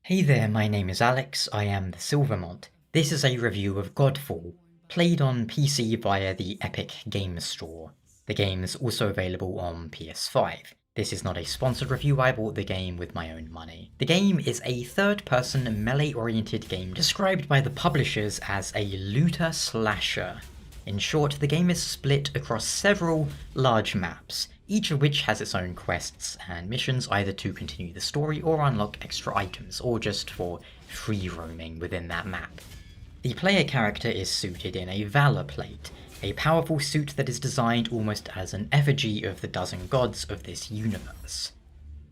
Hey there, my name is Alex, I am the Silver Mont. This is a review of Godfall, played on PC via the Epic Games Store. The game is also available on PS5. This is not a sponsored review, I bought the game with my own money. The game is a third-person melee-oriented game described by the publishers as a looter slasher. In short, the game is split across several large maps, each of which has its own quests and missions either to continue the story or unlock extra items, or just for free roaming within that map. The player character is suited in a Valor plate, a powerful suit that is designed almost as an effigy of the dozen gods of this universe.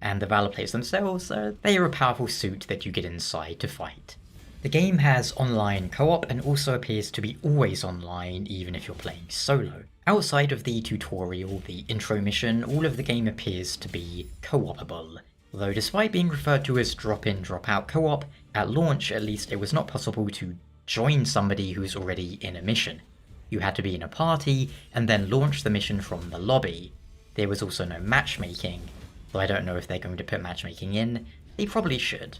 And the Valor plates themselves, they are a powerful suit that you get inside to fight. The game has online co-op and also appears to be always online even if you're playing solo. Outside of the tutorial, the intro mission, all of the game appears to be co-opable. Although despite being referred to as drop-in drop-out co-op, at launch at least it was not possible to join somebody who's already in a mission. You had to be in a party and then launch the mission from the lobby. There was also no matchmaking, though I don't know if they're going to put matchmaking in. They probably should.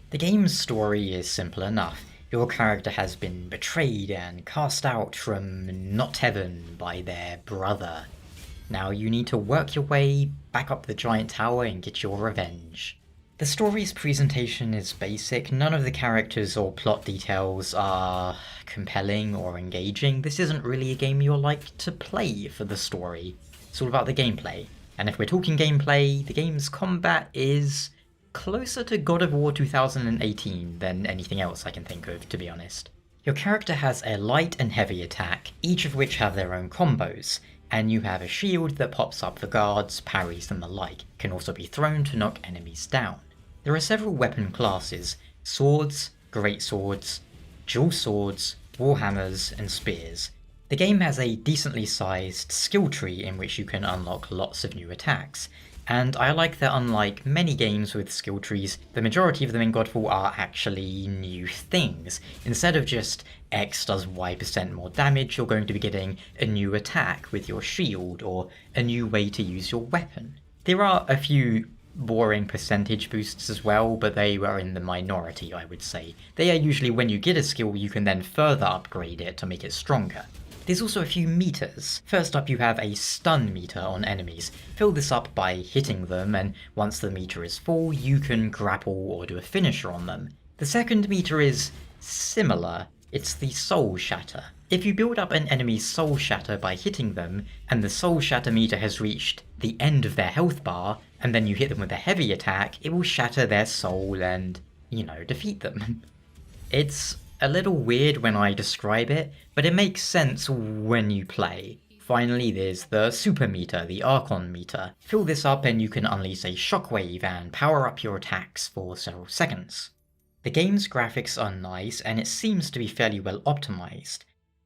The game's story is simple enough. Your character has been betrayed and cast out from not heaven by their brother. Now you need to work your way back up the giant tower and get your revenge. The story's presentation is basic, none of the characters or plot details are compelling or engaging. This isn't really a game you'll like to play for the story. It's all about the gameplay. And if we're talking gameplay, the game's combat is closer to God of War 2018 than anything else I can think of, to be honest. Your character has a light and heavy attack, each of which have their own combos, and you have a shield that pops up for guards, parries and the like. It can also be thrown to knock enemies down. There are several weapon classes: swords, greatswords, dual swords, warhammers and spears. The game has a decently sized skill tree in which you can unlock lots of new attacks, and I like that unlike many games with skill trees, the majority of them in Godfall are actually new things. Instead of just X does Y% more damage, you're going to be getting a new attack with your shield, or a new way to use your weapon. There are a few boring percentage boosts as well, but they are in the minority, I would say. They are usually when you get a skill, you can then further upgrade it to make it stronger. There's also a few meters. First up you have a stun meter on enemies. Fill this up by hitting them, and once the meter is full, you can grapple or do a finisher on them. The second meter is similar. It's the soul shatter. If you build up an enemy's soul shatter by hitting them, and the soul shatter meter has reached the end of their health bar, and then you hit them with a heavy attack, it will shatter their soul and, defeat them. It's a little weird when I describe it, but it makes sense when you play. Finally, there's the super meter, the Archon meter. Fill this up and you can unleash a shockwave and power up your attacks for several seconds. The game's graphics are nice and it seems to be fairly well optimized.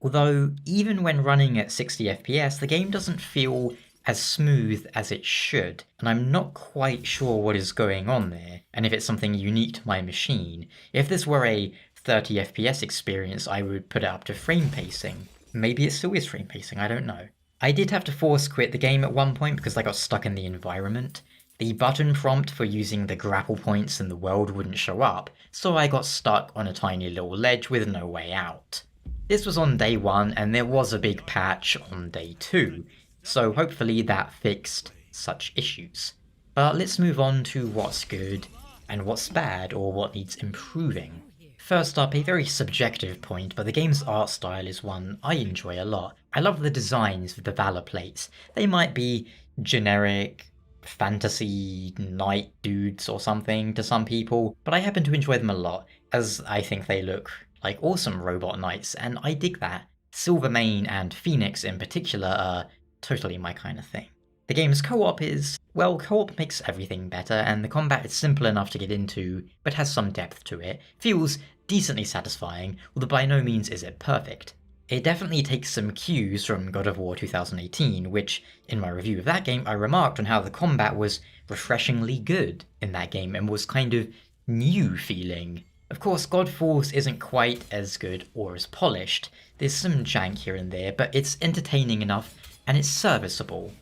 Although, even when running at 60 FPS, the game doesn't feel as smooth as it should, and I'm not quite sure what is going on there, and if it's something unique to my machine. If this were a 30 FPS experience, I would put it up to frame pacing. Maybe it still is frame pacing, I don't know. I did have to force quit the game at one point because I got stuck in the environment. The button prompt for using the grapple points in the world wouldn't show up, so I got stuck on a tiny little ledge with no way out. This was on day 1, and there was a big patch on day 2, so hopefully that fixed such issues. But let's move on to what's good and what's bad, or what needs improving. First up, a very subjective point, but the game's art style is one I enjoy a lot. I love the designs of the Valor plates. They might be generic fantasy knight dudes or something to some people, but I happen to enjoy them a lot, as I think they look like awesome robot knights, and I dig that. Silvermane and Phoenix in particular are totally my kind of thing. The game's co-op is, well, co-op makes everything better, and the combat is simple enough to get into, but has some depth to it. Feels decently satisfying, although by no means is it perfect. It definitely takes some cues from God of War 2018, which, in my review of that game, I remarked on how the combat was refreshingly good in that game, and was kind of new feeling. Of course, Godfall's isn't quite as good or as polished. There's some jank here and there, but it's entertaining enough, and it's serviceable.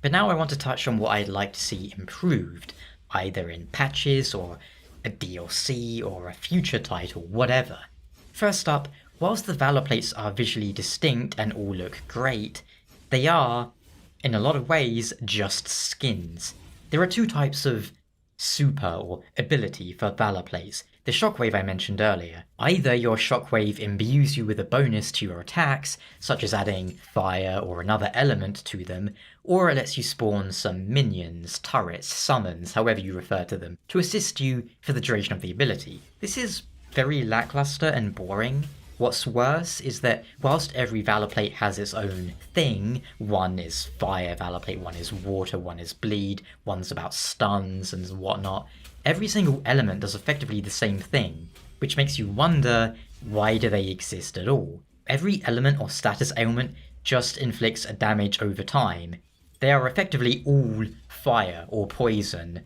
But now I want to touch on what I'd like to see improved, either in patches or a DLC or a future title, whatever. First up, whilst the Valor plates are visually distinct and all look great, they are, in a lot of ways, just skins. There are two types of super or ability for Valor plates. The shockwave I mentioned earlier. Either your shockwave imbues you with a bonus to your attacks, such as adding fire or another element to them, or it lets you spawn some minions, turrets, summons, however you refer to them, to assist you for the duration of the ability. This is very lackluster and boring. What's worse is that whilst every Valor plate has its own thing, one is fire Valor plate, one is water, one is bleed, one's about stuns and whatnot, every single element does effectively the same thing, which makes you wonder, why do they exist at all? Every element or status ailment just inflicts a damage over time. They are effectively all fire or poison,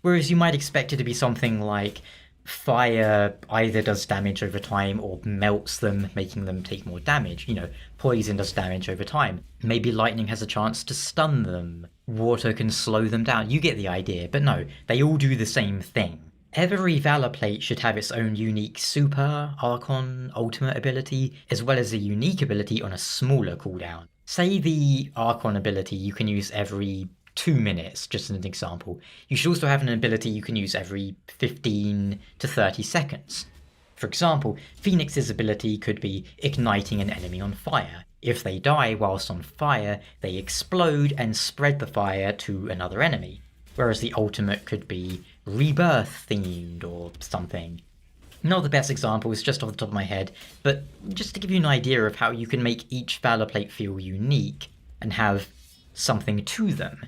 whereas you might expect it to be something like fire either does damage over time or melts them, making them take more damage. You know, poison does damage over time. Maybe lightning has a chance to stun them. Water can slow them down. You get the idea, but no, they all do the same thing. Every Valor plate should have its own unique super, Archon, ultimate ability, as well as a unique ability on a smaller cooldown. Say the Archon ability you can use every 2 minutes, just as an example. You should also have an ability you can use every 15 to 30 seconds. For example, Phoenix's ability could be igniting an enemy on fire. If they die whilst on fire, they explode and spread the fire to another enemy, whereas the ultimate could be rebirth themed or something. Not the best examples, just off the top of my head, but just to give you an idea of how you can make each Valor plate feel unique and have something to them.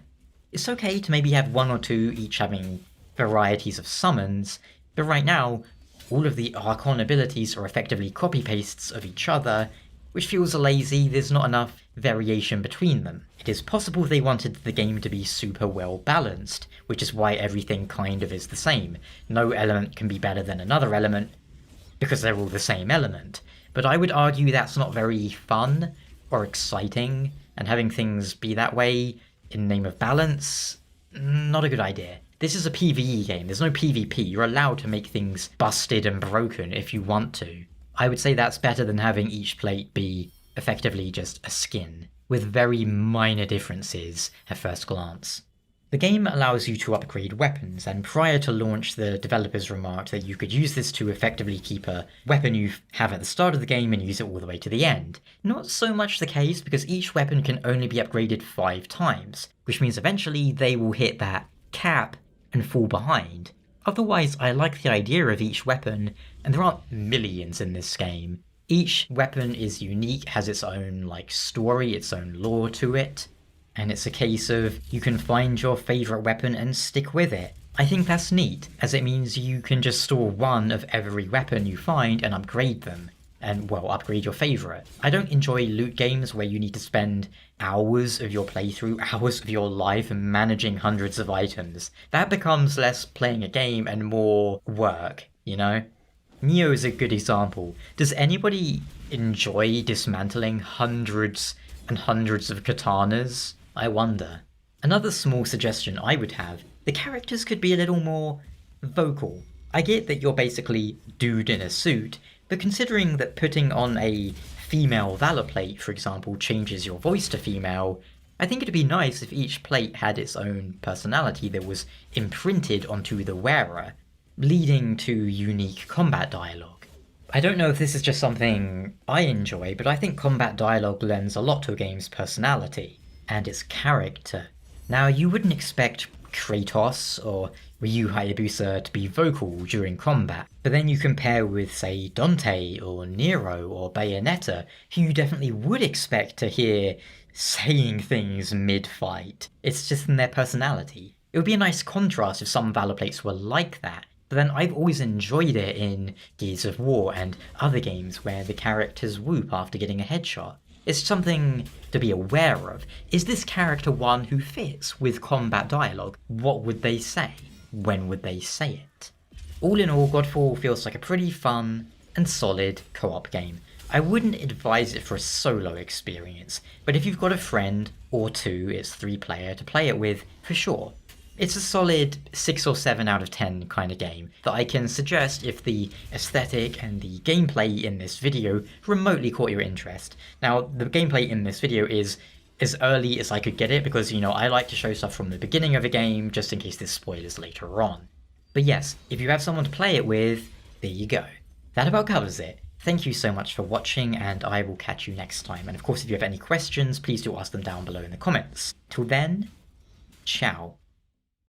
It's okay to maybe have one or two each having varieties of summons, but right now, all of the Archon abilities are effectively copy-pastes of each other, which feels lazy. There's not enough variation between them. It is possible they wanted the game to be super well balanced, which is why everything kind of is the same. No element can be better than another element, because they're all the same element. But I would argue that's not very fun or exciting, and having things be that way in the name of balance, not a good idea. This is a PvE game, there's no PvP, you're allowed to make things busted and broken if you want to. I would say that's better than having each plate be effectively just a skin, with very minor differences at first glance. The game allows you to upgrade weapons, and prior to launch the developers remarked that you could use this to effectively keep a weapon you have at the start of the game and use it all the way to the end. Not so much the case, because each weapon can only be upgraded 5 times, which means eventually they will hit that cap and fall behind. Otherwise, I like the idea of each weapon, and there aren't millions in this game. Each weapon is unique, has its own story, its own lore to it. And it's a case of you can find your favourite weapon and stick with it. I think that's neat, as it means you can just store one of every weapon you find and upgrade them. And, well, upgrade your favourite. I don't enjoy loot games where you need to spend hours of your playthrough, hours of your life managing hundreds of items. That becomes less playing a game and more work, you know? Nioh is a good example. Does anybody enjoy dismantling hundreds and hundreds of katanas? I wonder. Another small suggestion I would have, the characters could be a little more vocal. I get that you're basically dude in a suit, but considering that putting on a female Valor plate, for example, changes your voice to female, I think it'd be nice if each plate had its own personality that was imprinted onto the wearer, leading to unique combat dialogue. I don't know if this is just something I enjoy, but I think combat dialogue lends a lot to a game's personality and its character. Now, you wouldn't expect Kratos or Ryu Hayabusa to be vocal during combat, but then you compare with, say, Dante or Nero or Bayonetta, who you definitely would expect to hear saying things mid-fight. It's just in their personality. It would be a nice contrast if some Valor plates were like that, but then I've always enjoyed it in Gears of War and other games where the characters whoop after getting a headshot. It's something to be aware of. Is this character one who fits with combat dialogue? What would they say? When would they say it? All in all, Godfall feels like a pretty fun and solid co-op game. I wouldn't advise it for a solo experience, but if you've got a friend or two, it's 3-player, to play it with, for sure. It's a solid 6 or 7 out of 10 kind of game that I can suggest if the aesthetic and the gameplay in this video remotely caught your interest. Now, the gameplay in this video is as early as I could get it because, you know, I like to show stuff from the beginning of a game just in case there's spoilers later on. But yes, if you have someone to play it with, there you go. That about covers it. Thank you so much for watching, and I will catch you next time. And of course, if you have any questions, please do ask them down below in the comments. Till then, ciao.